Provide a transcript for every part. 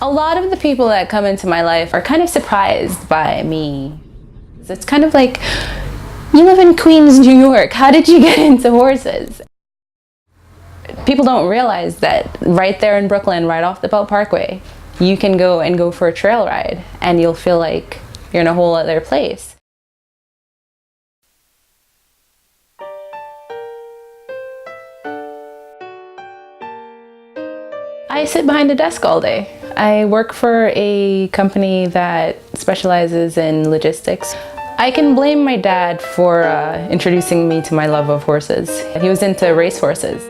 A lot of the people that come into my life are kind of surprised by me. It's kind of like, you live in Queens, New York. How did you get into horses? People don't realize that right there in Brooklyn, right off the Belt Parkway, you can go for a trail ride and you'll feel like you're in a whole other place. I sit behind a desk all day. I work for a company that specializes in logistics. I can blame my dad for introducing me to my love of horses. He was into race horses.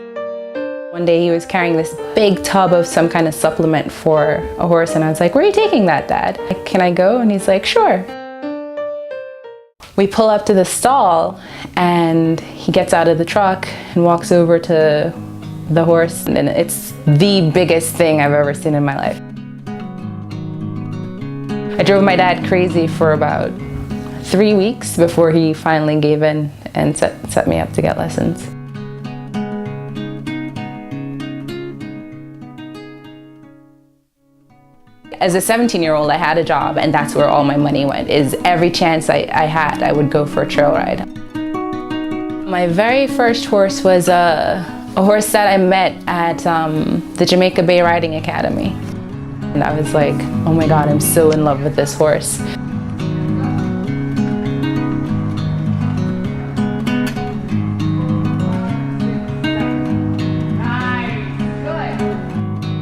One day he was carrying this big tub of some kind of supplement for a horse and I was like, "Where are you taking that, Dad? Can I go?" And he's like, "Sure." We pull up to the stall and he gets out of the truck and walks over to the horse, and it's the biggest thing I've ever seen in my life. I drove my dad crazy for about 3 weeks before he finally gave in and set me up to get lessons. As a 17-year-old, I had a job and that's where all my money went. Is every chance I had, I would go for a trail ride. My very first horse was a horse that I met at the Jamaica Bay Riding Academy. And I was like, oh my God, I'm so in love with this horse.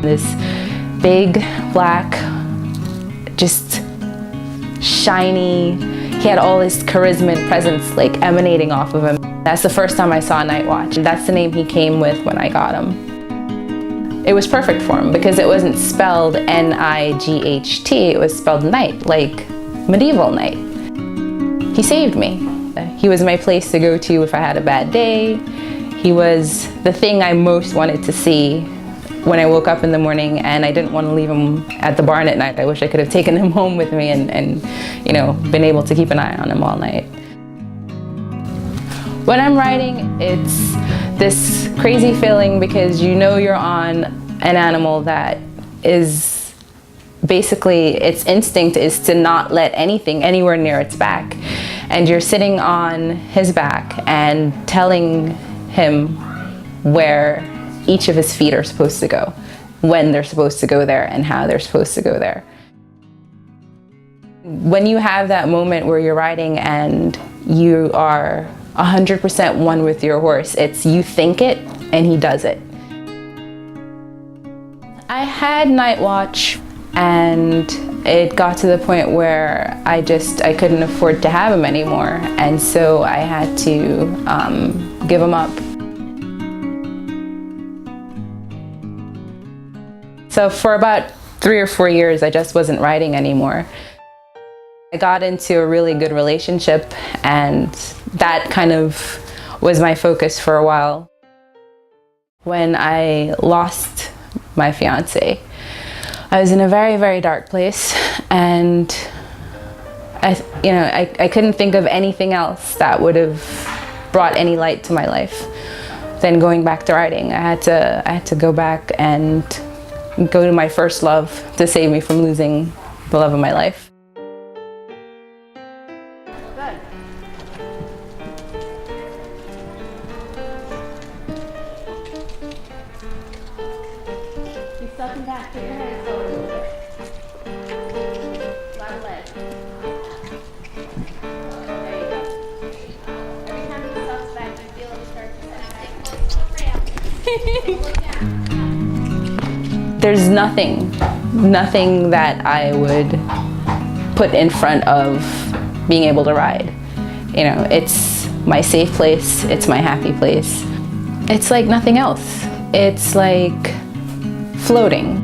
This big, black, just shiny, he had all this charisma and presence like emanating off of him. That's the first time I saw Knightwatch, and that's the name he came with when I got him. It was perfect for him because it wasn't spelled N-I-G-H-T, it was spelled knight, like medieval knight. He saved me. He was my place to go to if I had a bad day. He was the thing I most wanted to see when I woke up in the morning, and I didn't want to leave him at the barn at night. I wish I could have taken him home with me and you know, been able to keep an eye on him all night. When I'm riding, it's this crazy feeling because you know you're on an animal that is basically, its instinct is to not let anything anywhere near its back. And you're sitting on his back and telling him where each of his feet are supposed to go, when they're supposed to go there, and how they're supposed to go there. When you have that moment where you're riding and you are 100% one with your horse, it's you think it and he does it. I had Knightwatch and it got to the point where I couldn't afford to have him anymore, and so I had to give him up. So for about 3 or 4 years, I just wasn't riding anymore. I got into a really good relationship, and that kind of was my focus for a while. When I lost my fiance, I was in a very, very dark place, and I couldn't think of anything else that would have brought any light to my life than going back to riding. I had to go back and go to my first love to save me from losing the love of my life. Good. Keep sucking back, put your hands forward a little bit. Flat leg. There you go. Every time he sucks back, you feel it start to look down. There's nothing that I would put in front of being able to ride. You know, it's my safe place, it's my happy place. It's like nothing else. It's like floating.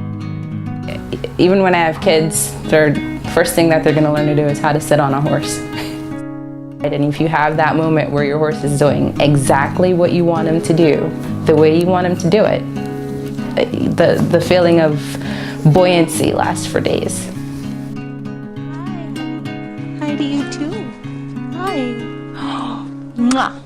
Even when I have kids, the first thing that they're gonna learn to do is how to sit on a horse. And if you have that moment where your horse is doing exactly what you want him to do, the way you want him to do it, the feeling of buoyancy lasts for days. Hi. Hi to you too. Hi. Mwah.